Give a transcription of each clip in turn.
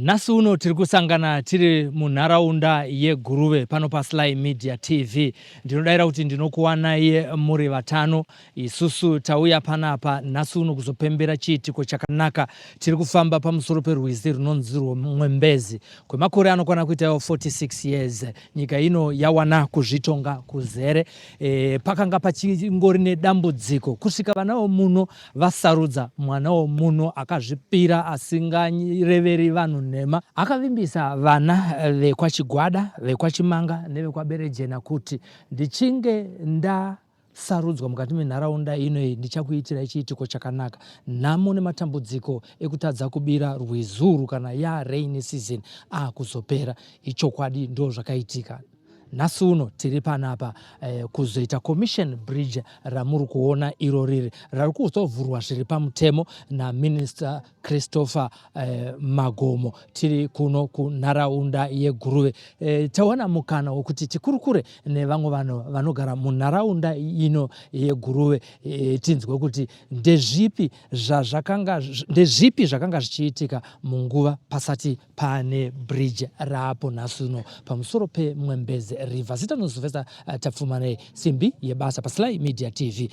Nhasi uno tiri kusangana tiri munharaunda yeGuruve pano paSly Media TV. Ndinodaira kuti ndinokuwanai muri vatano. Isusu tauya panapa nhasi uno kuzopembera chiitiko chakanaka. Tiri kufamba pamusoro perwizi runonzi rweMwembezi. Kwemakore anokwana kuita 46 years. Nyika ino yawana kuzvitonga kuzere. Pakanga pachingori nedambudziko kusvika vanawo muno vasarudza mwanawo muno akazvipira asinganyireveri vanhu nema. Akavimbisa vana vekwachigwada, vekwachimanga nevekwaberejena kuti ndichinge ndasarudzwa mukati menharaunda inoyi ndichakuitira chiitiko chakanaka. Nhamo nematambudziko ekutadza kubira rwizuru kana ya rainy season kuzopera. Ichokwadi ndo zvakaitika. Nhasi uno tiri panapa kuzoita commission bridge ramuri kuona iro riri rari kuzovhurwa zviri pamutemo naMinister Christopher Magomo. Tiri kuno kunharaunda yeGuruve. Tawana mukana wokuti tikurukure nevamwe vanhu vanogara munharaunda ino yeGuruve, tinzwe kuti ndezvipi zvakanga zvichiitika munguva pasati pane bridge rapo nhasi uno pamusoro peMwembezi River. Zita nozuvesa tapfumane simbi yebasa paSly Media TV.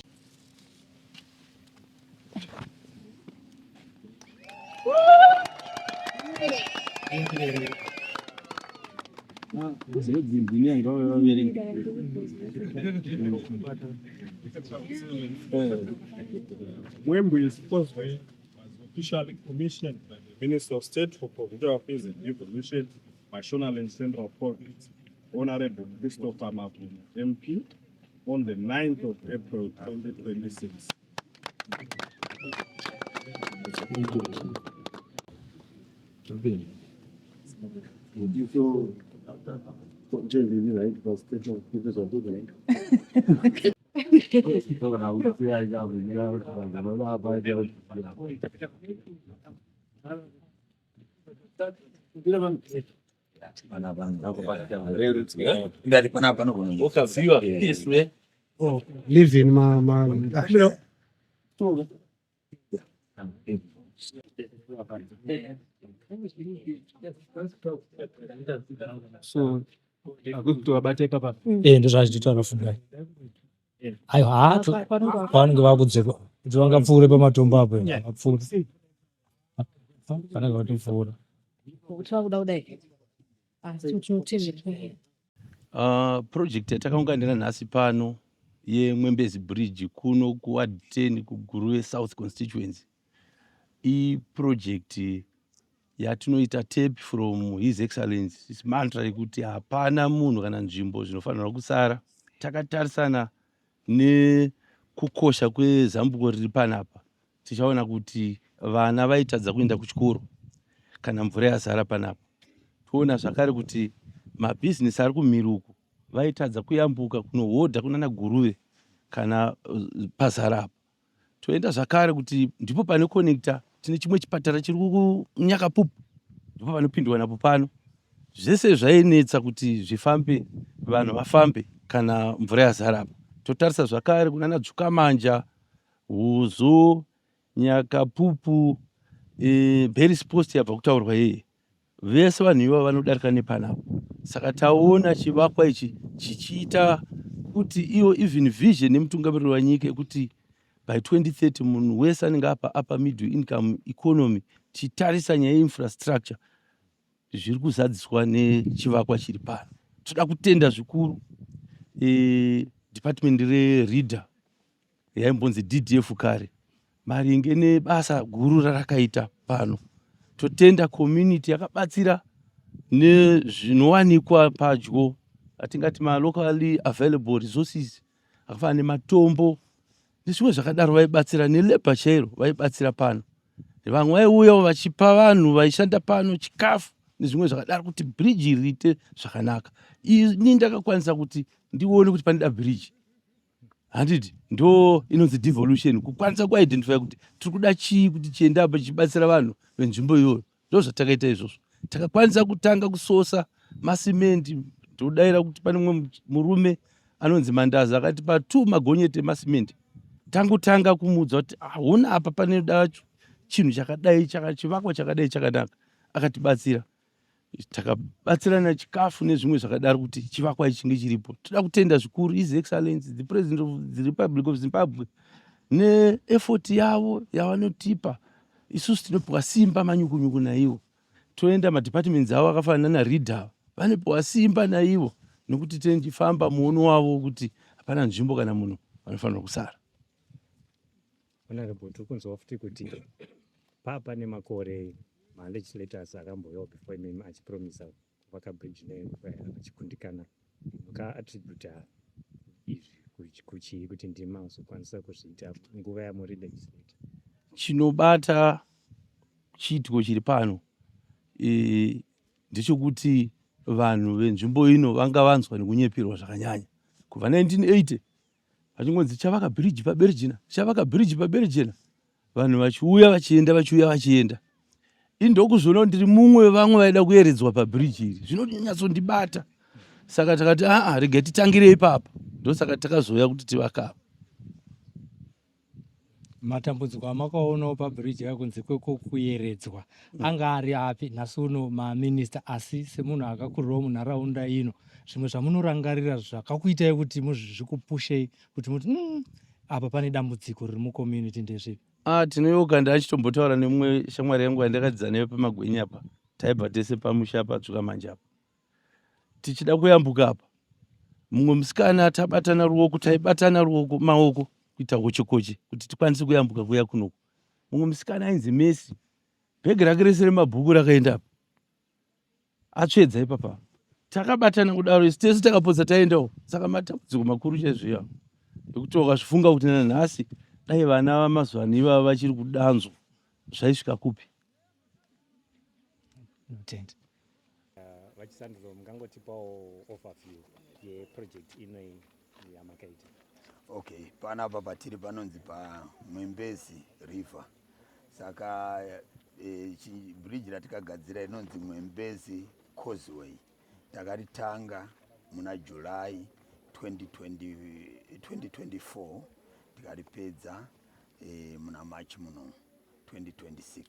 Mwembezi Causeway was officially commissioned by the Minister of State for Provincial Affairs and Devolution, Mashonaland Central Province, Honorable Christopher Magomo, MP, on the 9th of April 2026. Living so akutobate papa Ndo zvazvitotaura fungai. Aiwa pavanenge vakudzeka kuti vangapfuure pamatombo apo apfuure. Vanenge vatipfuura. Project yatakaunganira nhasi pano yeMwembezi Bridge kuno kuward 10 kuGuruve South Constituency. Project yatinoita tape from His Excellency mantra rekuti hapana munhu kana nzvimbo zvinofanirwa kusara. Takatarisana nekukosha kwezambuko riri panapa, tichaona kuti vana vaitadza kuenda kuchikoro kana mvura yazara panapa. Toona zvakare kuti mabhizinesi ari kumiruku vaitadza kuyambuka kunohodha kunana Guruve kana pazara apa. Toenda zvakare kuti ndipo pane connector, tine chimwe chipatara chiri kuNyakapupu, ndipo panopindwa napo pano. Zvese zvainetsa kuti zvifambe, vanhu vafambe kana mvura yazara apa. Totarisa zvakare kunana Dzukamanja, Huzo, Nyakapupu, Berries Post yabva kutaurwa yeye. Vese vanhu ivo vanodarika nepanapo. Saka taona chivakwa ichi chichiita kuti iyo even vision yemutungamiriri wanyika kuti by 2030 munhu wese anenge apa middle income economy, titarisa nyaya infrastructure, zviri kuzadziswa nechivakwa chiri pano. Toda kutenda zvikuru department reReader yaimbonzi DDF kare maringe nebasa guru rarakaita pano. Totenda community yakabatsira nezvinowanikwa padyo, atingati locally available resources, akafanana nematombo nezvimwe zvakadaro vaibatsira, nelabor chairo vaibatsira pano. Vamwe vaiuya vachipa vanhu vaishanda pano chikafu nezvimwe zvakadaro kuti bridge riite zvakanaka. Ini ndakakwanisa kuti ndione kuti pane bridge. Handiti ndo inonzi devolution, kukwanisa kuidentify kuti tiri kuda chii kuti chiende apa chibatsira vanhu venzvimbo iyoyo. Ndo zvatakaita izvozvo. Takakwanisa kutanga kusosa masimenti. Todaira kuti pane mumwe murume anonzi Mandaza akatipa 2 magonyeti emasimenti. Tangotanga kumudza kuti hona apa pane dacho chinhu chakadai chivakwa chakadai chakanaka. akatibatsira. Takabatsirana chikafu nezvimwe zvakadaro kuti chivakwa ichi chinge chiripo. Toda kutenda zvikuru His Excellency the President of the Republic of Zimbabwe neeffort yavo yavanotipa. Isusu tinopiwa simba manyukunyuku naivo. Toenda madepartments avo akafanana naReader vanopiwa simba naivo nokuti tichifamba muono wavo kuti hapana nzvimbo kana munhu vanofanira kusara. Honorable, tokunzwa futi kuti pane makore ma-legislators akambouyawo before imi achipromisa kuvaka bridge achikundikana, mukaattributa izvi kuchii kuti ndimi mazokwanisa kuzviita nguva yamuri legislator? Chinobata chiitiko chiri pano ndechekuti vanhu venzvimbo ino vanga vanzwa nekunyepirwa zvakanyanya. Kubva 1980 vachingonzi chavaka bridge paBergena, chavaka bridge paBergena, vanhu vachiuya vachienda. Indokuzvoona ndiri mumwe wevamwe vaida kuyeredzwa pabridge iri. Zvinonyatsondibata. Saka takati regai titangire ipapa. Ndosaka takazoya kuti tivaka. Matambudziko amakaonawo pabridge yakunzi kwekuyeredzwa anga ari api? Nhasi uno maminista, asi semunhu akakurirawo munharaunda ino, zvimwe zvamunorangarira zvakakuitai kuti muzvikupushei kuti muti apa pane dambudziko riri mucommunity ndezvipi? Tinoyoka ndachitombotara nemumwe shamwari yangu yandakadzidza nayo pamagwenyi apa. Taibva tese pamusha patsvuka manje apa. Tichida kuyambuka apa. Mumwe musikana taibatana ruoko maoko kuita koche kuti tikwanise kuyambuka kuya kunoku. Mumwe musikana ainzi Messi. Bhegi rake rese remabhuku rakaenda apa. Atsvedza ipapa. Takabatana kudaro isi tese takapodza taendawo. Saka matambudziko makuru chaizvo ndokuti wakazvifunga kuti nanhasi dai vana vamazuva ano ivava vachiri kudanzwa zvaisvika kupi? Vachisanduro, mungangotipawo overview yeproject inoi yamakaita? Okay, panapa patiri panonzi paMwembezi River. Saka bridge ratikagadzira inonzi Mwembezi Causeway. Takaritanga muna July 2024, tikaripedza muna March muno 2026.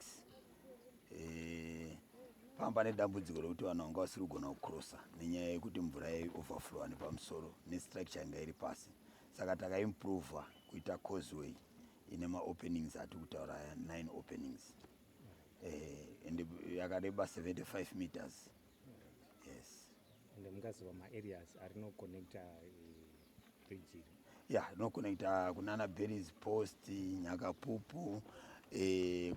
Pamba nedambudziko rokuti vanhu vanga vasiri kugona kucrossa nenyaya yekuti mvura overflow nepamusoro nestructure inga iri pasi. Saka takaimprova kuita causeway ine maopenings ati kutaura 9 openings. And yakareba 75 meters. Yes. And mungaziva ma-areas ari no connecta bridge? No connecta kunana Berries Post, Nyakapupu,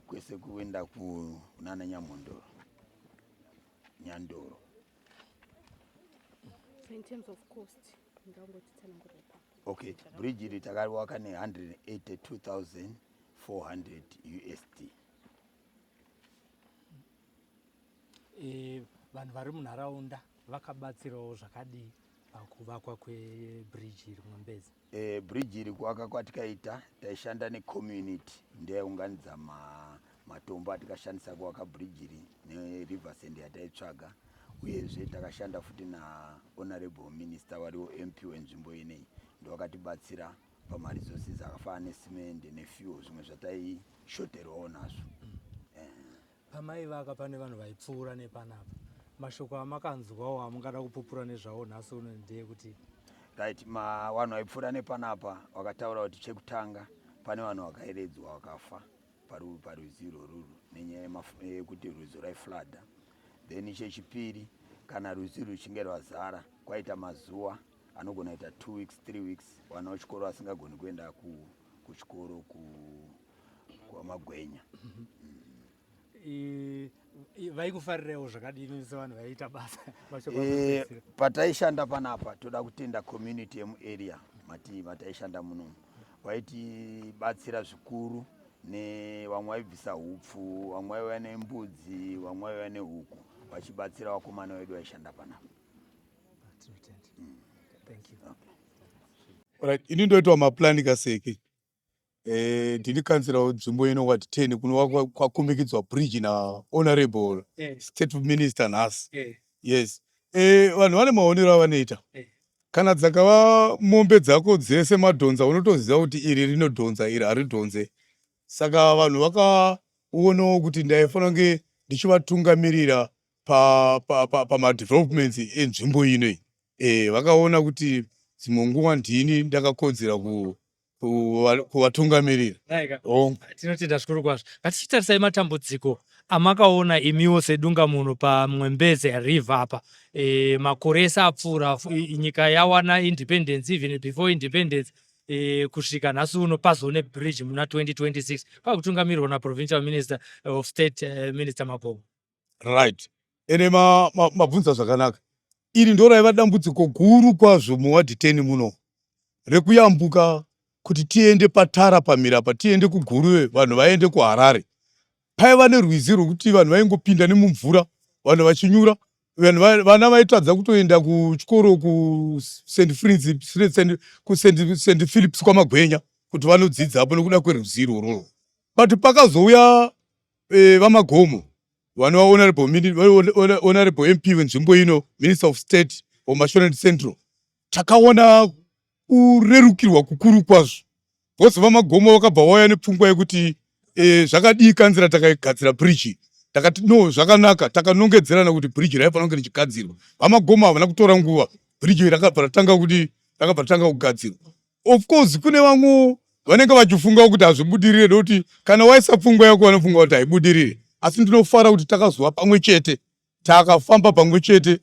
kwese kuenda kunana Nyandoro. So in terms of cost, okay, bridge iri takariwaka ne$182,400 USD. Vanhu vari munharaunda vakabatsirawo zvakadii pakuvakwa kwebridge iri Mwembezi? Bridge iri kuvaka kwatikaita taishanda necommunity ndeyaunganidza matombo atikashandisa kuvaka bridge iri neRiversend yataitsvaga, uyezve takashanda futi naHonorable Minister wariwo MP wenzvimbo inei ndowakatibatsira pamaresources akafanana nesimende nefuel, zvimwe zvataishoterwawo nazvo. Pamaivaka pane vanhu vaipfuura nepanapa. Mashoko amakanzwawo amungada kupupura nezvawo nhasi uno ndeyekuti right, vanhu vaipfuura nepanapa vakataura kuti chekutanga pane vanhu vakaeredzwa vakafa parwizi irworwu nenyaya yekuti rwizi raiflada. Then chechipiri, kana rwizi ruchinge rwazara kwaita mazuva anogona kuita 2 weeks 3 weeks vana vechikoro vasingagoni kuenda kuchikoro kwamagwenya. Vaikufarirawo zvakadini sevanhu vaiita basa? Pataishanda panapa toda kutenda community yemuarea mataishanda munomu vaitibatsira zvikuru, nevamwe vaibvisa hupfu, vamwe vaiva nembudzi, vamwe vaiva nehuku, vachibatsira vakomana vedu vaishanda panapa. Thank you. Alright, ini ndoitwa maplani kaseke. Ndini kansila wenzvimbo ino wati 10 kuno kwakumikidzwa bridge na Honorable State Minister nhasi. Yes. Vanhu vane maonero avanoita. Kana dzakava mombe dzako dzese madhonza unotoziva kuti iri rinodhonza iri haridhonze. Saka vanhu vakauonawo kuti ndaifanira kunge ndichivatungamirira pamadevelopments enzvimbo inoi. Vakaona kuti dzimwe nguva ndini ndakakodzera kuvatungamirira. Tinotenda zvikuru kwazvo. Ngatichitarisai matambudziko amakaona imiwo sedungamunhu paMwembezi River apa. Makore ese apfuura, nyika yawana independence, even before independence, kusvika nhasi uno pazone bridge muna 2026 pakutungamirwa naProvincial Minister of State, Minister Magomo. Right. Ene mabvunza zvakanaka. Iri ndo raiva dambudziko guru kwazvo muwadhi 10 muno, rekuyambuka kuti tiende paTara paMirapa, tiende kuGuruve, vanhu vaende kuHarare. Paiva nerwizi rwokuti vanhu vaingopinda nemumvura, vanhu vachinyura, vana vaitadza kutoenda kuchikoro kuSt Philips kwaMagwenya kuti vanodzidzapo nekuda kwerwizi irworwo. But pakazouya vaMagomo, vanoona honorable MP wenzvimbo ino, Minister of State waMashona Central, takaona kurerukirwa kukuru kwazvo. Vose vaMagomo vakabva vauya nepfungwa yekuti zvakadii kanzira takaigadzira bridge. Takati no, zvakanaka, takanongedzerana kuti bridge raifanira kunge richigadzirwa. VaMagomo havana kutora nguva, bridge rakabva ratanga kugadzirwa. Of course kune vamwe vanenge vachifunga kuti hazvibudirire, nekuti kana waisa pfungwa yako vanofunga kuti haibudirire. Asi ndinofara kuti takazova pamwe chete, takafamba pamwe chete,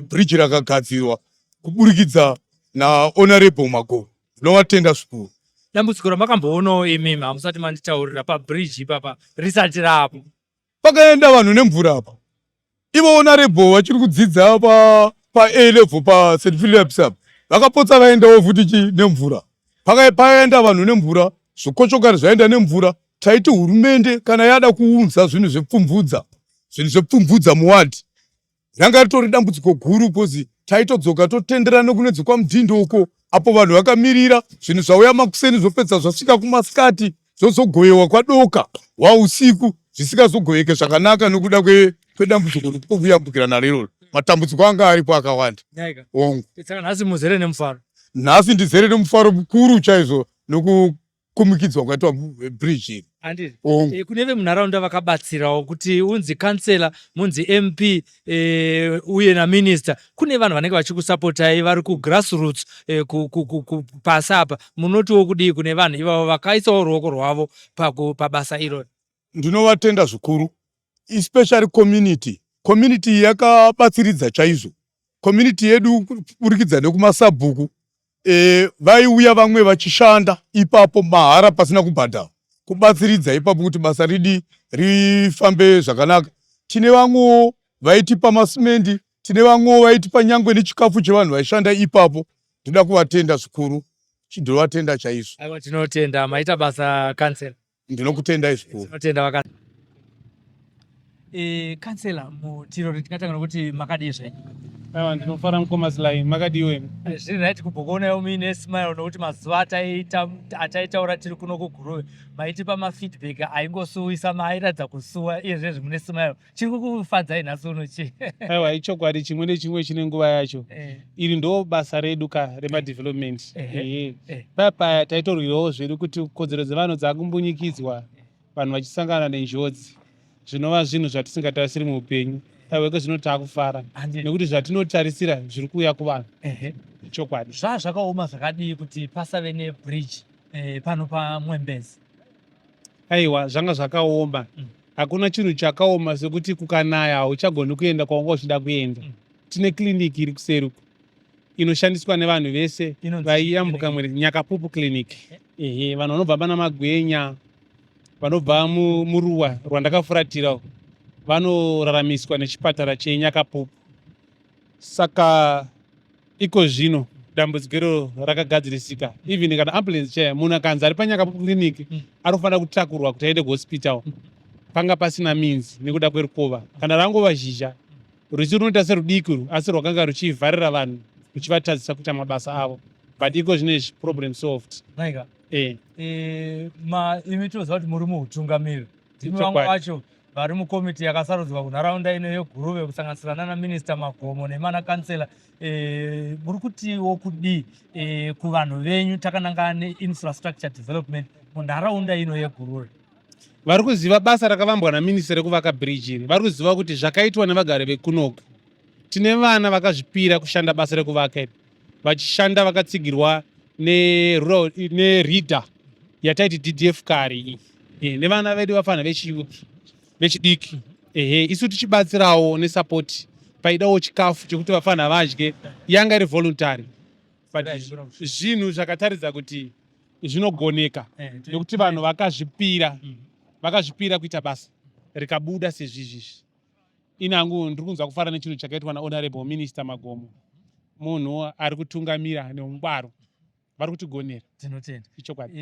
bridge rakagadzirwa kuburikidza na Honorable Magomo. Ndinovatenda zvikuru. Dambudziko ramakamboonawo imimi hamusati manditaurira pabridge ipapa risati rapo. Pakaenda vanhu nemvura apa. Ivo Honorable vachiri kudzidza pa-A level paSt Philips apa, vakapotsa vaendawo futi nemvura. Pakaenda vanhu nemvura, zvikochokari zvaenda nemvura. Taiti hurumende kana yada kuunza zvinhu zvepfumvudza muwadhi, ranga ritori dambudziko guru, kozi taitodzoka totenderana kunedzi kwaMudhindo uko, apo vanhu vakamirira zvinhu zvauya makuseni zvopedza zvasvika kumasikati zvozogoyewa kwadoka wausiku, zvisikazogoyeke zvakanaka nekuda kwedambudziko rekuyambukira nariro. Matambudziko anga aripo akawanda. Saka nhasi muzere nemufaro. Nhasi ndizere nemufaro mukuru chaizvo nokukumikidzwa kwaitwa bridge. Kune vemunharaunda vakabatsirawo kuti unzi kansela, munzi MP uye naminister, kune vanhu vanenge vachikusapotai vari kugrassroots pasi apa, munotiwo kudii kune vanhu ivavo vakaisawo ruoko rwavo pabasa iro? Ndinovatenda zvikuru, especially community yakabatsiridza chaizvo. Community yedu kuburikidza nekumasabhuku, vaiuya vamwe vachishanda ipapo mahara pasina kubhadhara, kubatsiridza ipapo kuti basa rifambe zvakanaka. Tine vamwewo vaitipa masimendi, tine vamwewo vaitipa nyangwe nechikafu chevanhu vaishanda ipapo. Ndinoda kuvatenda zvikuru, ndinovatenda chaizvo. Aiwa, tinotenda, maita basa kansela. Ndinokutendai zvikuru. Tinotenda kansela, mutiro tingatanga nokuti makadii zvenyu? Aiwa, ndinofara mukomasilai, makadiwe. Zviri right kubhokonawo muine smile nokuti mazuva ataitaura tiri kuno kuGuruve maitipa mafeedback aingosuwisa, mairatidza kusuwa, iye zvezvi mune smile. Chiri kukufadzai nhasi uno chii? Aiwa, ichokwadi, chimwe nechimwe chine nguva yacho. Iri ndo basa redu remadevelopment. Paya taitorwirawo zvedu kuti kodzero dzevanhu dzakumbunyikidzwa, vanhu vachisangana nenjodzi, zvinova zvinhu zvatisingatarisiri muupenyu. Aiwa, zvino taakufara nekuti zvatinotarisira zviri kuuya kuvanhu. Chokwadi. Zvakaoma zvakadii kuti pasave nebridge pano paMwembezi? Aiwa, zvanga zvakaoma. Hakuna chinhu chakaoma sekuti kukanaya hauchagoni kuenda kwawanga uchida kuenda. Tine kliniki iri kuseri inoshandiswa nevanhu vese vaiyambuka Nyakapupu clinic. Vanhu vanobva pana Magwenya, vanobva muruwa rwandakafuratira, vanoraramiswa nechipatara cheNyakapupu. Saka iko zvino dambudziko rakagadzirisika. Even kana ambulance chaiyo munhu akanzi ari paNyakapupu clinic anofanira kutakurwa kuti aende kuhospital. Panga pasina means nekuda kwerukova. Kana rangova zhizha, ruchi runoita serudiki asi rwakanga ruchivharira vanhu ruchivatadzisa kuita mabasa avo. But iko zvino problem solved. Naika. Imi tinoziva kuti muri muhutungamiri. Ndimi vamwe vacho vari mukomiti yakasarudzwa kunharaunda ino yeGuruve kusanganisira nana Minister Magomo nemana kansela. Muri kutiwo kudii kuvanhu venyu takanangana neinfrastructure development munharaunda ino yeGuruve? vari kuziva basa rakavambwa naminista rekuvaka bridge iri, vari kuziva kuti zvakaitwa nevagari vekunoku. Tine vana vakazvipira kushanda basa rekuvaka iri, vachishanda vakatsigirwa neridha yataiti DDF kare iyi, nevana vedu vafana vechidiki. Isu tichibatsirawo nesapoti paidawo chikafu chekuti vafana vadye, yanga iri voluntary, but zvinhu zvakataridza kuti zvinogoneka nekuti vanhu vakazvipira kuita basa rikabuda sezvizvizvi. Inangu ndiri kunzwa kufara nechinhu chakaitwa naHonorable Minister Magomo, munhu ari kutungamira neungwaru, vari kutigonera. Tinotenda. Ichokwadi.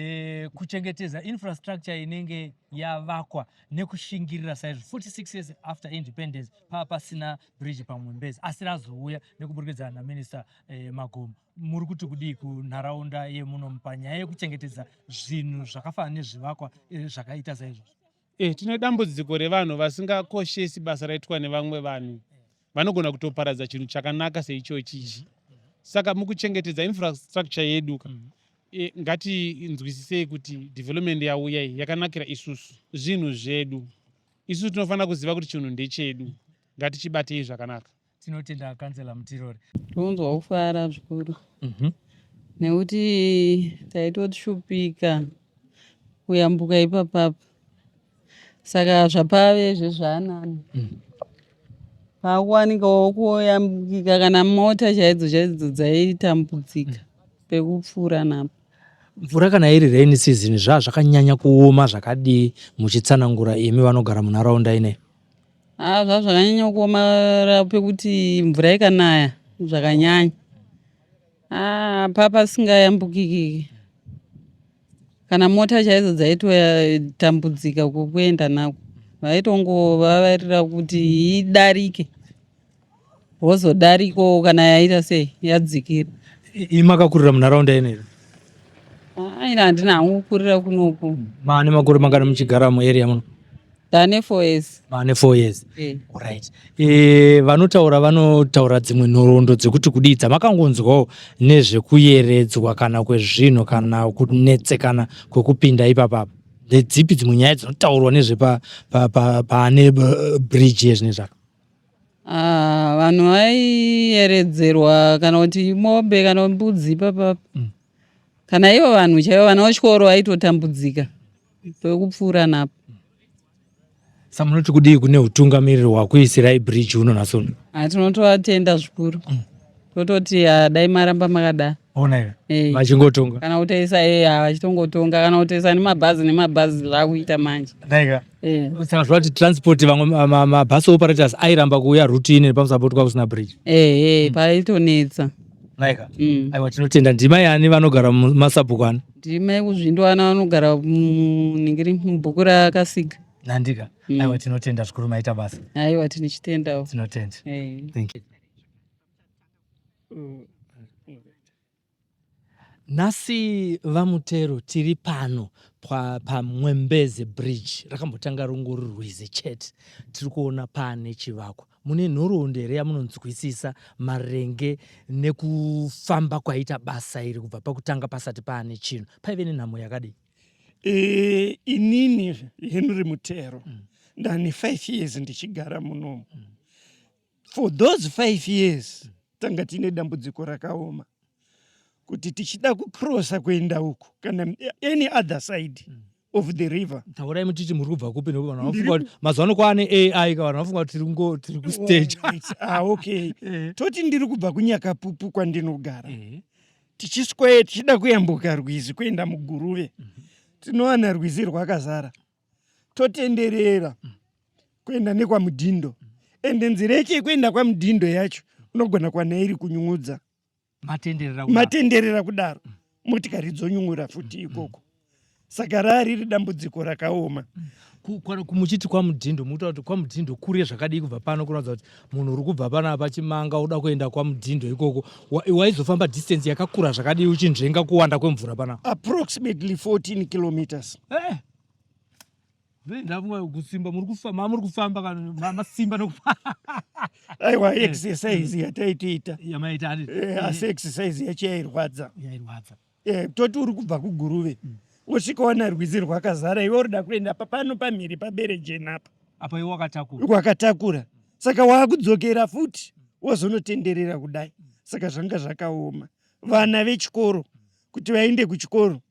Kuchengetedza infrastructure inenge yavakwa nekushingirira saizvo 46 years after independence pasina bridge paMwembezi, asi razouya nekuburikidza naMinista Magomo. Muri kuti kudii kunharaunda yemuno panyaya yekuchengetedza zvinhu zvakafanana nezvivakwa zvakaita saizvo? Tine dambudziko revanhu vasingakoshesi basa raitwa nevamwe vanhu, vanogona kutoparadza chinhu chakanaka seichochichi. Saka mukuchengetedza infrastructure yedu ngatinzwisisei kuti development yauya yakanakira isusu, zvinhu zvedu. Isusu tinofanira kuziva kuti chinhu ndechedu, ngatichibatei zvakanaka. Tinotenda Kansela Mutirori. Tonzwa kufara zvikuru nekuti taitoshupika kuyambuka ipapapa, saka zvapave zvezvanani pakuwanikawo kuyambukika kana mota chaidzo dzaitambudzika pekupfuura napo. Mvura kana iri rainy season zvakanyanya kuoma zvakadii muchitsanangura imi vanogara munharaunda ineyi? Zvakanyanya kuoma pekuti mvura ikanaya zvakanyanya, papa singayambukiki kana mota chaidzo dzaitotambudzika kuenda nako, vaitongovavarira kuti idarike, wozodarikawo kana yaita sei yadzikira. Makakurira munharaunda ineyi? Ina handina hangu kukurira kunoku. Maane makore mangana muchigara muarea muno? Ndane 4 years. Maane 4 years. Alright. Vanotaura dzimwe nhoroondo dzekuti kudii dzamakangonzwawo nezvekuyeredzwa kana kwezvinhu kana kunetsekana kwekupinda ipapapa. Ndedzipi dzimwe nyaya dzinotaurwa nezvepane bridge yezvine zvaka? Vanhu vaiyeredzerwa kana kuti mombe kana mbudzi ipapapa. Kana ivo vanhu chaivo vana vechikoro vaitotambudzika pekupfuura napo. Samunoti kudii kune utungamiriri hwakuisirai bridge uno nasono? Tinotovatenda zvikuru. Tototi dai maramba makadai. Ona iwe vachingotonga kana kutaisa vachitongotonga kana kutaisa nemabhazi zvakuita manje. Ndaika. Saka zvati transport vamwe mabhazi operators airamba kuuya route ine pamusana pekuti kusina bridge. Paitonetsa. Naika. Aiwa tinotenda. Ndima yani vanogara mumasabhuku ano? Ndima yekuzvindo vana vanogara mubhuku rakasiga. Nandika. Aiwa tinotenda zvikuru maita basa. Aiwa tinochitendawo. Tinotenda. Thank you. Nhasi Vamutero tiri pano paMwembezi bridge, rakambotanga rungori rwizi chete. Tiri kuona pane chivakwa. Mune nhoroondo here yamunonzwisisa marenge nekufamba kwaita basa iri kubva pakutanga pasati paane chinhu? Paive nenhamo yakadii? Inini Henry Mutero ndane 5 years ndichigara munomu. For those 5 years tanga tine dambudziko rakaoma kuti tichida kucrossa kuenda uku kana any other side of the river. Taurai mutiti muri kubva kupi nekuti vanhu vanofunga kuti mazuva kwaane AI vanhu vanofunga kuti tiri kustage. Okay. Toti ndiri kubva kuNyakapupu kwandinogara. Tichiswaya tichida kuyambuka rwizi kuenda muGuruve. Tinowana rwizi rwakazara. Totenderera kuenda nekwaMudhindo. Ende nzira yeche kuenda kwaMudhindo yacho unogona kwanairi kunyungudza. Matenderera kudaro. Motikari dzonyungura futi ikoko. Saka riri dambudziko rakaoma. Kumuchiti kwaMudhindo muta kuti kwaMudhindo kure zvakadii kubva pano kunoratidza kuti munhu uri kubva pana pachimanga uda kuenda kwaMudhindo ikoko waizofamba distance yakakura zvakadii uchinzvenga kuwanda kwemvura pana? Approximately 14 kilometers. Ndafunga kusimba muri kufamba kana masimba nokufamba. Aiwa exercise yataitoita. Yamaita asi exercise yacho yairwadza. Yairwadza. Toti uri kubva kuGuruve. wosvikaona rwizi rwakazara, iwe urida kuenda papano pamhiri pabere jena apa iwe wakatakura wakatakura, saka waakudzokera futi wozonotenderera kudai. Saka zvanga zvakaoma. Vana vechikoro kuti vaende kuchikoro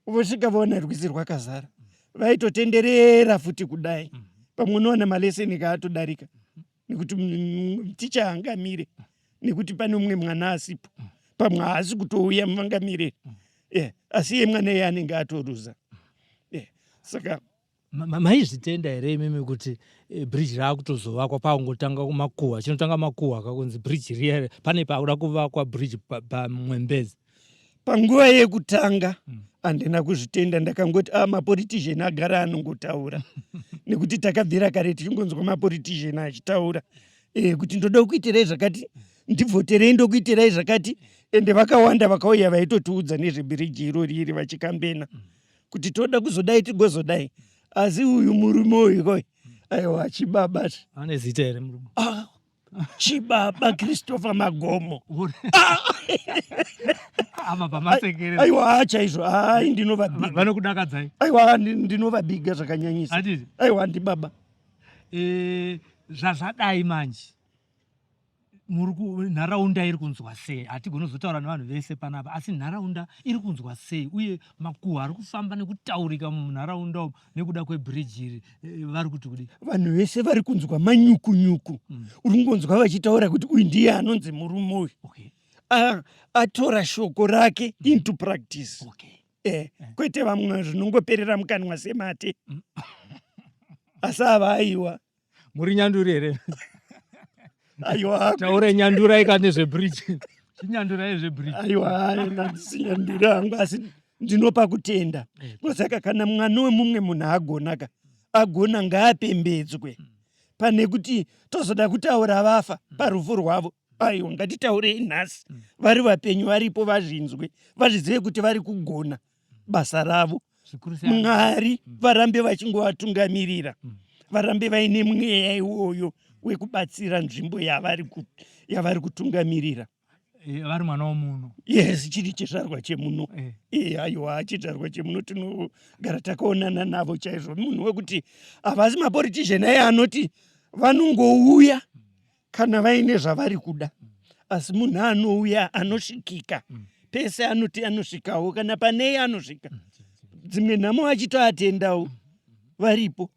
vosvika vaona rwizi rwakazara, vaitotenderera futi kudai. Pamwe unoona maleseni kaatodarika nekuti ticha haangamire, nekuti pane umwe mwana asipo, pamwe haasi kutouya muvangamire, asi iye mwana iye anenge atoruza. Saka maizvitenda here imimi kuti bridge raakutozovakwa pakungotanga kumakuhwa, chinotanga makuhwa kakunzi bridge riya pane pakuda kuvakwa bridge pamwembezi? Panguva yekutanga handina kuzvitenda, ndakangoti mapolitician agara anongotaura nekuti takabvira kare tichingonzwa mapolitician achitaura kuti ndoda kuitirai zvakati, ndibvoterei ndokuitirai zvakati, ende vakawanda vakauya vaitotiudza nezvebiriji irori iri vachikambena kuti toda kuzodai tigozodai. Asi uyu murume uyu aiwa chibaba ane zita here murume? Chibaba Christopher Magomo. Apa pamasekerera. Aiwa chaizvo, ndinovabiga. Vanokudakadzai? Aiwa ndinovabiga zvakanyanyisa. Hatiti? Aiwa ndibaba. Zvazvadai manje nharaunda iri kunzwa sei? Hatigoni kuzotaura nevanhu vese panapa, asi nharaunda iri kunzwa sei? Uye makuhwa ari kufamba nekutaurika munharaunda umu nekuda kwebridge iri vari kuti kudi? Vanhu vese vari kunzwa manyuku-nyuku. Uri kungonzwa vachitaura kuti uyu ndiye anonzi murume uyu. Atora shoko rake into practice. Kwete vamwe zvinongoperera mukanwa semate. Asi ava aiwa. Muri nyanduri here? Aiwa. Taure nyandura ikane zvebridge. Chinyandura yezvebridge. Aiwa, handisi nyandura hangu, asi ndinopa kutenda. Saka kana mwana wemumwe munhu agona ngaapembedzwe. Pane kuti tozoda kutaura vafa parufu rwavo. Aiwa, ngatitaurei nhasi. Vari vapenyu varipo, vazvinzwe, vazvizive kuti vari kugona basa ravo. Mwari varambe vachingovatungamirira, varambe vaine mweya iwoyo wekubatsira nzvimbo yavari kutungamirira. Vari mwana womuno? Yes, chiri chizvarwa chemuno. Aiwa, chizvarwa chemuno, tinogara takaonana navo chaizvo. Munhu wekuti havasi mapolitician aya anoti vanongouya kana vaine zvavari kuda, asi munhu anouya anosvikika pese, anoti anosvikawo kana panei anosvika. Dzimwe nhamo vachitoatendawo varipo,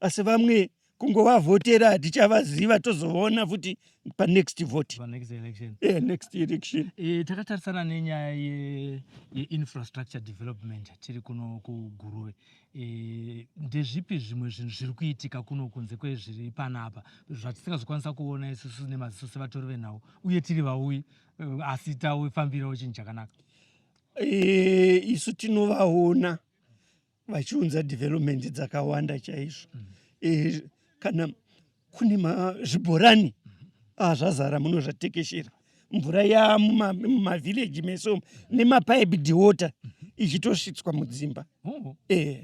asi vamwe kungovavhotera hatichavaziva, tozovaona futi panext vote, next election. Next election. Takatarisana nenyaya yeinfrastructure development tiri kuno kuGuruve. Ndezvipi zvimwe zvinhu zviri kuitika kuno kunze kwezviri panapa zvatisingazokwanisa kuona isusu nemaziso sevatori venhau, uye tiri vauyi asi taufambirawo chinhu chakanaka? Isu tinovaona vachiunza development dzakawanda chaizvo. Kana kune zvibhorani zvazara muno zvatekeshera, mvura yamumavhileji meso nemapaipi water ichitosvitswa mudzimba.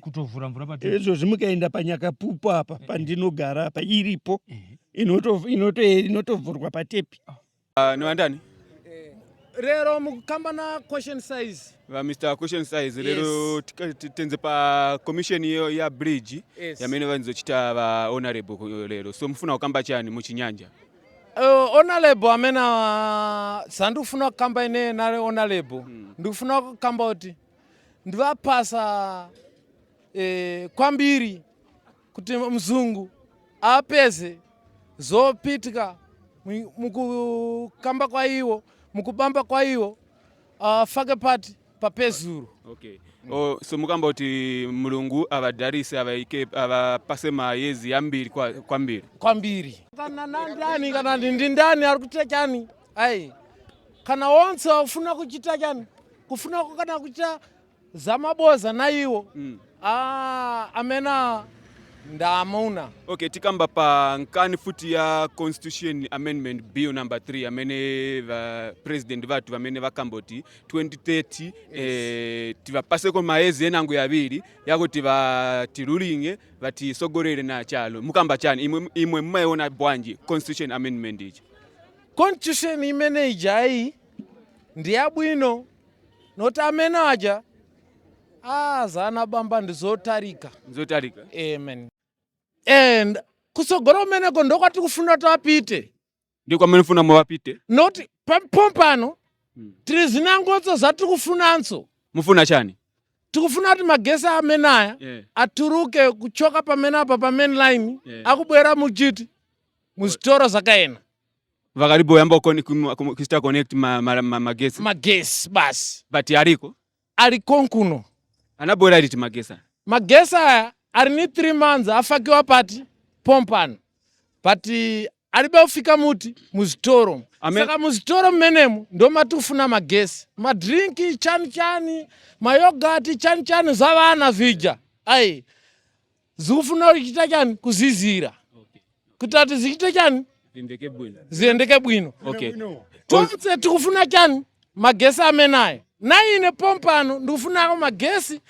Kutovhura mvura patepi? Izvozvi mukaenda paNyakapupu apa pandinogara apa iripo inotovhurwa patepi. Niwandani? Rero mukukambana question size. Mr. Question Size, lero tenze pa commission ya bridge yamene vanzochita va honorable lero. So mfuna kukamba chani muchinyanja? Honorable amena sandufuna kukamba ine nare honorable. Ndikufuna kukamba kuti ndivapasa kwambiri kuti mzungu apeze zopitika mukukamba kwa iwo, mukubamba kwa iwo, fake pati papezuru. Okay. So mukamba kuti mulungu avadarise avapase mayezi yambiri kwambiri. Kana nandani kana ndindani ari kuita chani? Kana wonse ufuna kuchita chani? Kufuna kana kuchita zamaboza na iwo. Amena ndamuna. Okay, tikamba pa nkani futi ya Constitution Amendment Bill number 3 amene president vatu vamene vakamboti 2030 tivapase ko maezi enangu yaviri yakuti vatirulinge vatisogolere na chalo. Mukamba chani imwe mmayiona bwanji Constitution Amendment iji? Constitution imene ija iyi ndi yabwino noti amene aja zana bamba ndizotarika. Nzotarika. Amen. And kusogora umeneko ndokwati kufuna tapite. Ndiko amene funa mwapite. Noti pompano tiri zinangotso zatiri kufunanso. Mufuna chani? Tikufuna kuti magesi amenaya aturuke kuchoka pamene apa pa main line akubwera muchiti muzitoro zakaena. Vakalibo yamba kusta connect magesi. Magesi basi. But ariko? Arikonkuno. Anabwera liti magesi? Magesi aya ari ni 3 months afakiwa pati pompano. But alibe ufika muti muzitoro. Saka muzitoro mmenemu ndo matufuna magesi. Madrinki chani, mayogati chani za vana vija. Ai. Zikufuna kuchita chani kuzizira. Kutati zichita chani? Ziendeke bwino. Okay. Tonse tikufuna chani? Magesi amenayo. Na ine pompano ndikufuna magesi.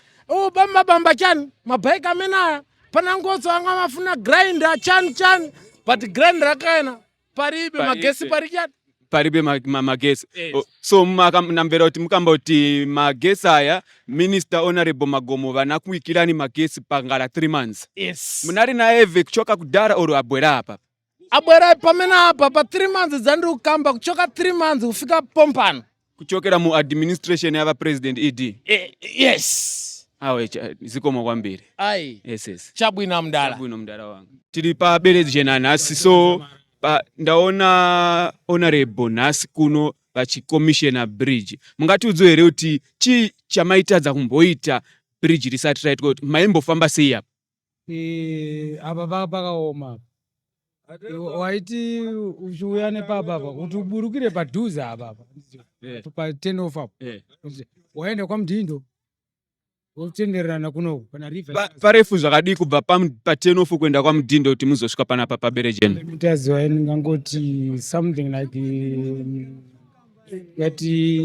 Bamba chani? Mabike amenayo. Panangotso anga mafuna grinder chani. But grinder akaena paribe magesi pari chani? Paribe magesi. So namvera kuti mukamba kuti magesi aya Minister Honorable Magomo vanakuikirani magesi pangala 3 months. Yes. Munari na eve kuchoka kudara oro abwera apa. Abwera pamena apa pa 3 months dzandiri kukamba kuchoka 3 months kufika pompano. Kuchokera mu administration ya president ED. Yes. Awe zikomo kwambiri. Ai. Yes. Chabwino mdala. Chabwino mdala wangu. Tiri pa berezi jenanasi so ndaona Honorable nasi kuno vachikomishena bridge. Mungati udzo here kuti chi chamaitadza kumboita bridge risati right kuti maimbofamba sei apa? Apa pakaoma. Waiti uchiuyane papa kuti uburukire padhuze apa. Pa 10 of up. Waende kwa Mdindo. Wotenderana kuno pana river. Parefu zvakadi kubva pa 10 of kwenda kwa Mdindo kuti muzosvika pana pa berejeni. Mutazi waingangoti something like yati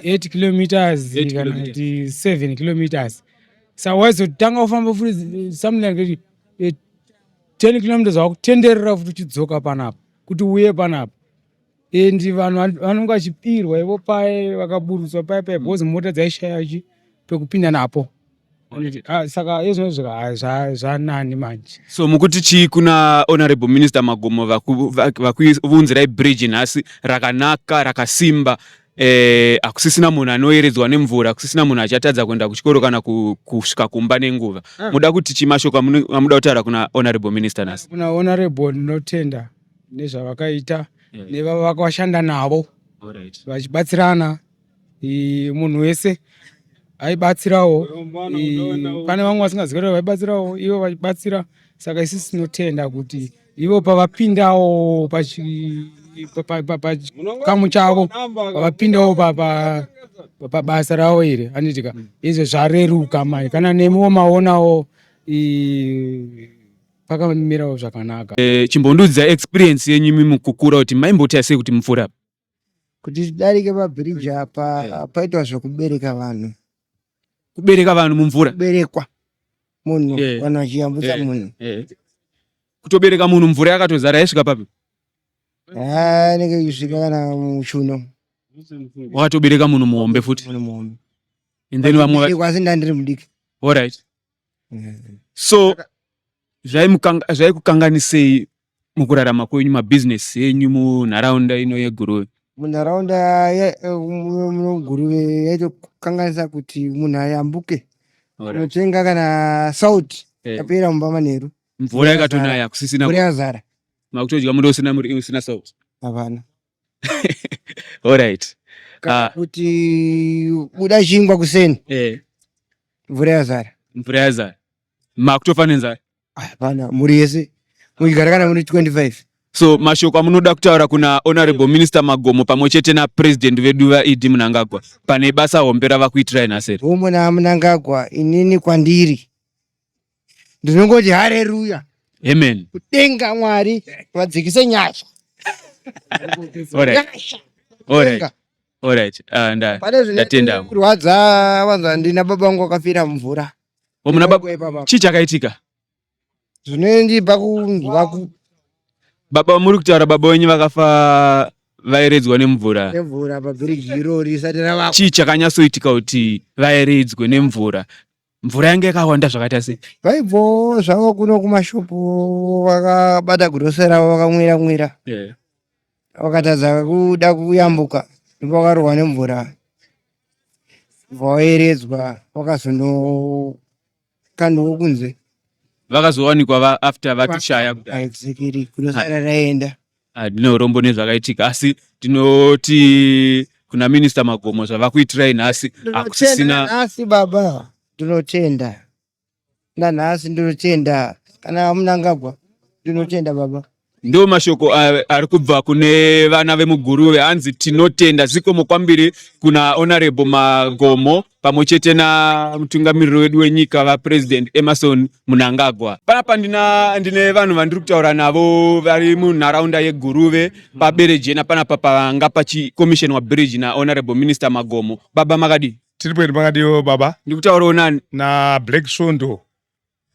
8 kilometers kana 7 kilometers. Sawazo tanga ufamba futhi something like 10 kilometers wakutenderera futhi uchidzoka panapa kuti uye panapa. Endi vanhu vanonga vachipirwa ivo paye vakaburutswa paye because mota dzaishaya pekupinda napo. Saka izvo zvanani manje. So mukuti chi kuna Honorable Minister Magomo vakuunzira bridge nhasi rakanaka rakasimba akusisina munhu anoyeredzwa nemvura, akusisina munhu achatadza kuenda kuchikoro kana kusvika kumba nenguva. Muda kuti chimashoka muda kutaura kuna Honorable Minister nhasi? Kuna Honorable ndinotenda nezvavakaita nevavakashanda navo vachibatsirana munhu wese aibatsirawo pane vamwe vasingazivi vaibatsirawo ivo vachibatsira. Saka isi tinotenda kuti ivo pavapindawo pachikamu chavo pavapindawo pabasa ravo iri anitika izvo zvareruka mai kana nemiwo maonawo pakamirawo zvakanaka. Chimbondudza experience yenyu mukukura kuti maimboti sei kuti mupfuura kuti tidarike pabridge apa paitwa zvokubereka vanhu. Kubereka vanhu mumvura? Kuberekwa munhu vanhu vachiyambutsa munhu. Kutobereka munhu mvura yakatozara yasvika papi? Nenge kusvika kana muchuno. Wakatobereka munhu muhombe futi? Muhombe. And then vamwe kwasi ndandiri mudiki. All right. So zvaikukanganisei mukurarama kwenyu mabusiness yenyu munharaunda ino yeGuruve? Munharaunda muGuruve yaitokanganisa kuti munhu ayambuke unotenga kana sauti yapera mumba manheru. Mvura yakatonaya kusisina. Mvura yazara. Makutodya muri usina sauti? Hapana. All right. Kuti uda chingwa kuseni. Mvura yazara. Mvura yazara. Makutofa nenzara? Hapana, muri yese muchigara kana muri 25. So mashoko amunoda kutaura kuna Honorable Minister Magomo pamwechete na President vedu vaED Mnangagwa pane basa hombe ravakuitirai nhasi? Muna Mnangagwa inini kwandiri ndinongoti haleluya. Amen. Kutenga Mwari vadzikise nyasha. All right. Ndatenda. Kurwadza wanza ndina baba wangu akafira mvura. Muna baba chi chakaitika? Zvinoendi paku baba muri kutaura baba wenyu vakafa vaeredzwa nemvura? Nemvura pabridge irori risati ravakwa. Chi chakanyatsoitika kuti vaeredzwe nemvura? mvura yange yakawanda zvakaita sei? vaibvo zvavo kuno kumashopu vakabata gurosera vakamwira vakatadza kuda kuyambuka ndipo vakarohwa nemvura vaeredzwa vakazonokanhoo kunze vakazowanikwa after vatushaya exactly gurosera raenda. Ndinorombo nezvakaitika asi tinoti kuna Minister Magomo zvavakuitirai nhasi akusisina nhasi baba ndinotenda nanhasi ndinotenda kana Mnangagwa ndinotenda baba. ndo mashoko ari kubva kune vana vemuguruve hanzi tinotenda. Zikomo kwambiri kuna Honorable Magomo pamwe chete na mutungamiriri wedu wenyika vaPresident Emmerson Mnangagwa. Panapa ndine vanhu vandiri kutaura navo vari munharaunda yeguruve paberejena panapa panga pachikomishenwa bridge na Honorable Minister Magomo. Baba makadi tiripo makadiyo baba ndikutaurawo nani na Black Shondo.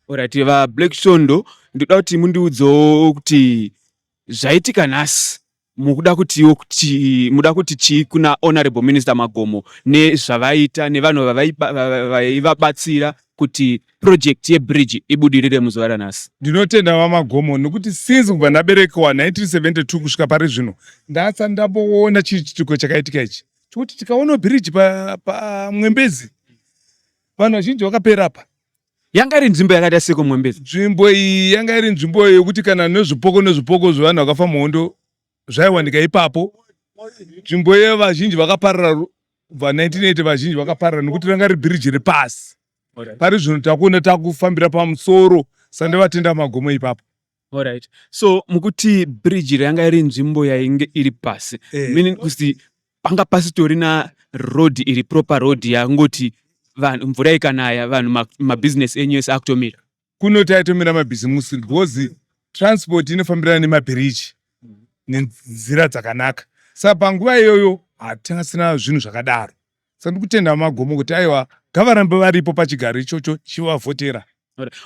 Alright, va Black Shondo ndoda kuti mundiudzewo kuti zvaitika nhasi muda kuti chii kuna Honorable Minister Magomo nezvavaita nevanhu vaivabatsira kuti project yebridge ibudirire muzuva ranhasi. Ndinotenda vaMagomo nokuti since kubva ndaberekwa 1972 kusvika pari zvino ndasati ndamboona chiitiko chakaitika ichi chokuti tikaona bridge paMwembezi vanhu vazhinji vakapera apa. Yanga iri nzvimbo yakaita seko Mwembezi? Nzvimbo iyi yanga iri nzvimbo yekuti kana nezvipoko zvevanhu vakafa muhondo zvaiwanika ipapo. Nzvimbo iyo vazhinji vakaparara kubva 1980 vazhinji vakaparara nokuti ranga iri bridge repasi. Pari zvino takuona takufambira pamusoro sandevatenda Magomo ipapo. Alright. So mukuti bridge yanga iri nzvimbo yainge iri pasi. Meaning kuti panga pasitorina road iri proper road yangoti vanhu mvura ikanaya vanhu mabusiness enyu ese akutomira. Kuno taitomira mabhizimusi because transport inofambirana nemabridge nenzira dzakanaka. Saka panguva iyoyo hatingasina zvinhu zvakadaro. Saka ndikutenda Magomo kuti aiwa ngavarambe varipo pachigaro ichocho chivavhotera.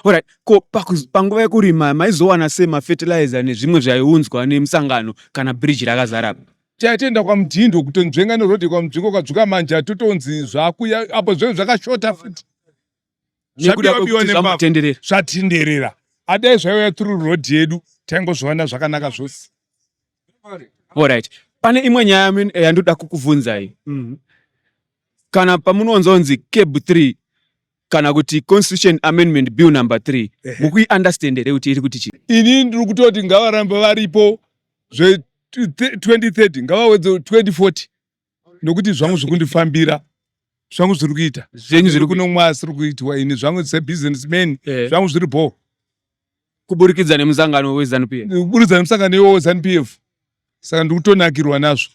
Alright. Ko panguva yekurima maizowana semafertilizer nezvimwe zvaiunzwa nemusangano kana bridge rakazara? Chaitenda kwamutindo kutonzvenga nerodhi kwamudzingo kwadzvuka manje atotonzi zvakuya apo zvinhu zvakashota futi. Zvatenderera. Adai zvaiuya through road yedu taingozviona zvakanaka zvose. Alright. Pane imwe nyaya yandoda kukubvunzai. Kana pamunonzonzi cable 3 kana kuti Constitution Amendment Bill number 3 mukuiunderstandere kuti iri kuti chii? Ini ndiri kutoti ngavarambe varipo 2030 ngavawedze 2040 nokuti zvangu zvekundifambira zvangu zviri kuita zvenyu zviri kuno mwasi zviri kuitwa ini zvangu sebusinessman zvangu zviri bo kuburikidza nemusangano weZANU-PF. Kuburikidza nemusangano weZANU-PF. Saka ndiri kutonakirwa nazvo.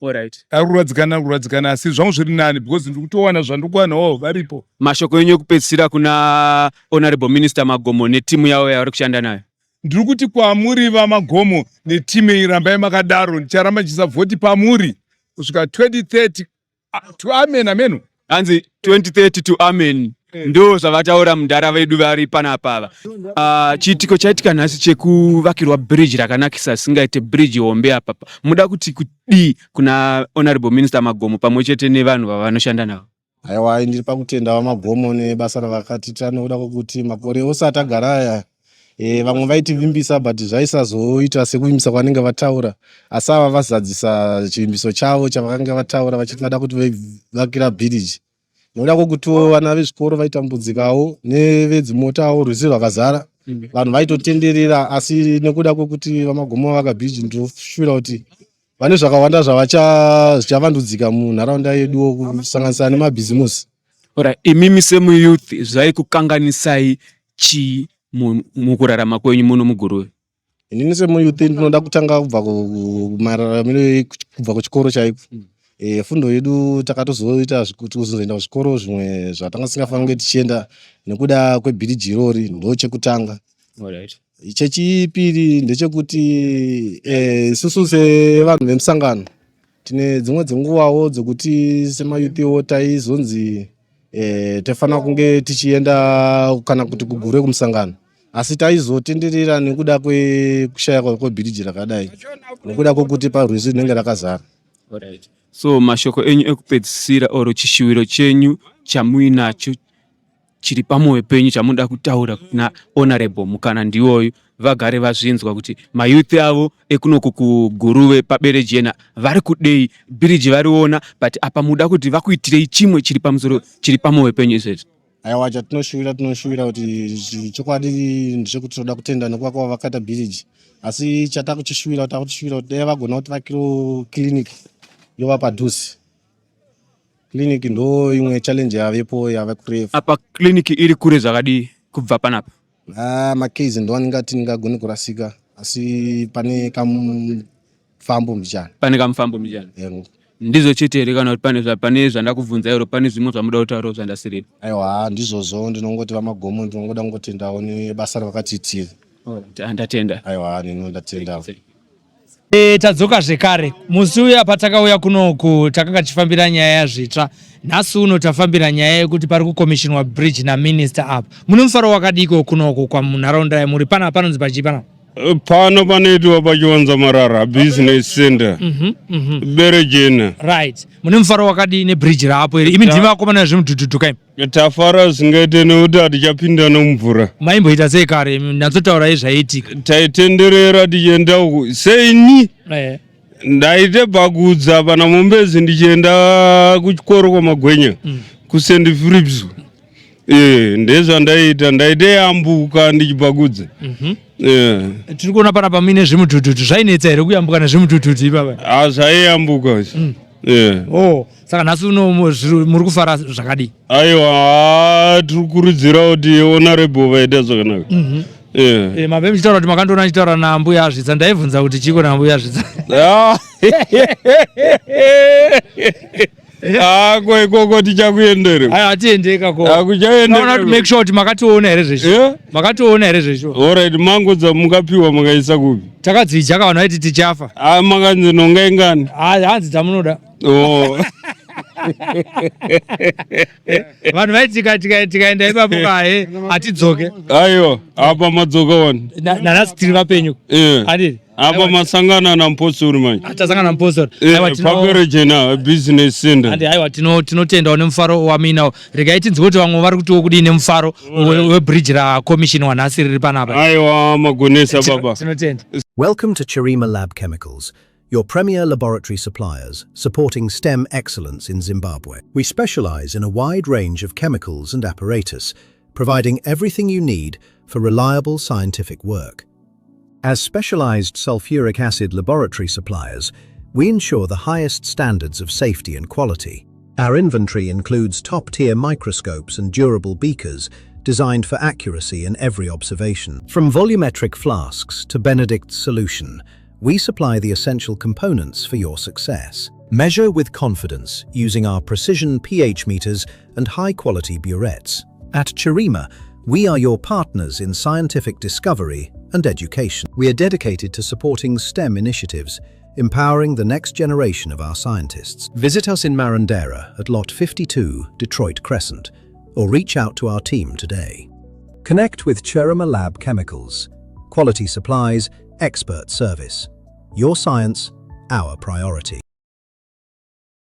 Alright. Aruradzikana asi zvangu zviri nani because ndiri kutowana zvandikuwanawo varipo. Mashoko enyu ekupedzisira kuna Honorable Minister Magomo netimu yawo yavari kushanda nayo. Ndiri kuti kwamuri vaMagomo netimu irambai makadaro ndicharamba ndichisavhoti pamuri kusvika 2030 to amen ameno. Hanzi 2030 to amen. Ndo zvavataura mundara vedu vari panapa. Chiitiko chaitika nhasi chekuvakirwa bridge rakanakisa singaite bridge hombe apa. Muda kuti kudii kuna Honorable Minister Magomo pamwe chete nevanhu vavanoshanda navo? Aiwa ndiri pakutenda vaMagomo nebasa ravakatiita nokuda kwokuti makore ose atagara aya vamwe vaitivimbisa but zvaisazoita sekuvimbisa kwanenge vataura asi ava vazadzisa chivimbiso chavo chavakanga vataura vachiti vada kuti vakira bridge nokuda kwokutiwo vana vezvikoro vaitambudzikawo nevedzimotawo rwizi rwakazara vanhu vaitotenderera asi nekuda kwokuti vaMagomo vaka bridge ndinoshuvira kuti vane zvakawanda zvichavandudzika munharaunda yedu kusanganisira nemabhizimusi. Ora imimi semuyouth zvaikukanganisai chii mukurarama kwenyu muno muguruve? Inini semuyouth ndinoda kutanga kubva kumararamiro kubva kuchikoro chaiko. Fundo yedu takatozoita kuti kuzoenda kuzvikoro zvimwe zvatanga tisingafaniri tichienda nekuda kwebhiriji irori ndo chekutanga. Alright. Chechipiri ndechekuti isusu sevanhu vemusangano tine dzimwe dzenguvawo dzekuti semayuthiwo taizonzi tofanira kunge tichienda kana kuti kugure kumusangano asi taizotenderera nekuda kwekushaya kwebhiriji rakadai nekuda kwokuti parwizi rinenge rakazara. Alright. So mashoko enyu ekupedzisira oro chishuviro chenyu chamuinacho chiri pamoyo penyu chamunoda kutaura na honorable mukana ndiwoyu vagare vazvinzwa kuti mayuthi avo ekunoku kuGuruve pabere jena vari kudei bridge variona but apa muda kuti vakuitirei chimwe chiri pamusoro chiri pamoyo penyu izvezvi. Aiwa tinoshuvira kuti chokwadi ndechekuti toda kutenda nekuva vakata bridge asi chatakuchishuvira kuti dai vagona kuti vakiro clinic yova padhuze. Clinic ndo imwe challenge yavepo yava kurefa. Apa clinic iri kure zvakadi kubva panapa? Makezi ndo aningati ningagone kurasika asi pane kamufambo mbichana. Pane kamufambo mbichana. Ndizo chete here kana kuti pane zvandakubvunza iro pane zvimwe zvamuda kutaura zvandasirira? Aiwa ndizvozvo ndinongoti vamagomo ndinongoda kungotendawo nebasa ravakatiitira. Ndatenda. Aiwa ndatenda. Tadzoka zvekare musi uya patakauya kunoku takanga tichifambira nyaya yazvitsva. Nhasi uno tafambira nyaya yekuti pari kukomishinwa bridge naminister apa. Mune mufaro wakadiko kunoku kwamunharaunda yamuri pana panonzi pachii pana? Pano panoitwa pachiwanza marara business center Berejena. Right. Mune mufaro wakadi nebridge rapo iri. Imi ndimi vakomana zvimutututu kaimi. Tafara zingaite nekuti hatichapinda nomvura. Maimboita sei kare natsotaura zvaiitika? Taitenderera tichienda uku seini ndaite bhagudza pana Mumbezi ndichienda kuchikoro kwaMagwenya kuSt Philips. Ndezvandaita ndaite yambuka ndichibhagudza. Tiri kuona panapa mine zvimutututu zvainetsa here kuyambuka nezvimutututu ipapa? Zvaiyambuka. Saka nhasi uno muri kufara zvakadii? Aiwa tiri kurudzira kuti honorable vaita zvakanaka. Mabe muchitaura kuti makandoona chitaura nambuya Azvitsa ndaibvunza kuti chiko nambuya Azvitsa. Ko ikoko tichakuendera. Hatiendeka ko. Akuchaendera. To make sure kuti makationa here zvesho. Makationa here zvesho. Alright, mango dzamukapiwa mukaisa kupi? Takadzijaka vanhu vaiti tichafa. Makanzi nongaingani. Hanzi dzamunoda. Vanhu vaiti tikaenda ipapo kahe hatidzoke. Aiwa apa madzoka wani. Nanhasi tiri vapenyu. Handiti? Apa masangana naMposori manje. Tasangana naMposori. Paberejena business center. Handi aiwa tinotendawo nemufaro wamina. Regai tinzwe kuti vamwe vari kutiwo kudii nemufaro webridge rakomishinwa nhasi riri panapa. Aiwa magonesa baba. Tinotenda. Welcome to Chirima Lab Chemicals, your premier laboratory suppliers supporting STEM excellence in Zimbabwe. We specialize in a wide range of chemicals and apparatus, providing everything you need for reliable scientific work. As specialized sulfuric acid laboratory suppliers, we ensure the highest standards of safety and quality. Our inventory includes top-tier microscopes and durable beakers designed for accuracy in every observation. From volumetric flasks to Benedict's solution, we supply the essential components for your success. Measure with confidence using our precision pH meters and high-quality burettes. At Chirima, we are your partners in scientific discovery and education. We are dedicated to supporting STEM initiatives, empowering the next generation of our scientists. Visit us in Marandera at Lot 52, Detroit Crescent, or reach out to our team today. Connect with Chirima Lab Chemicals. Quality supplies, expert service. Your science, our priority.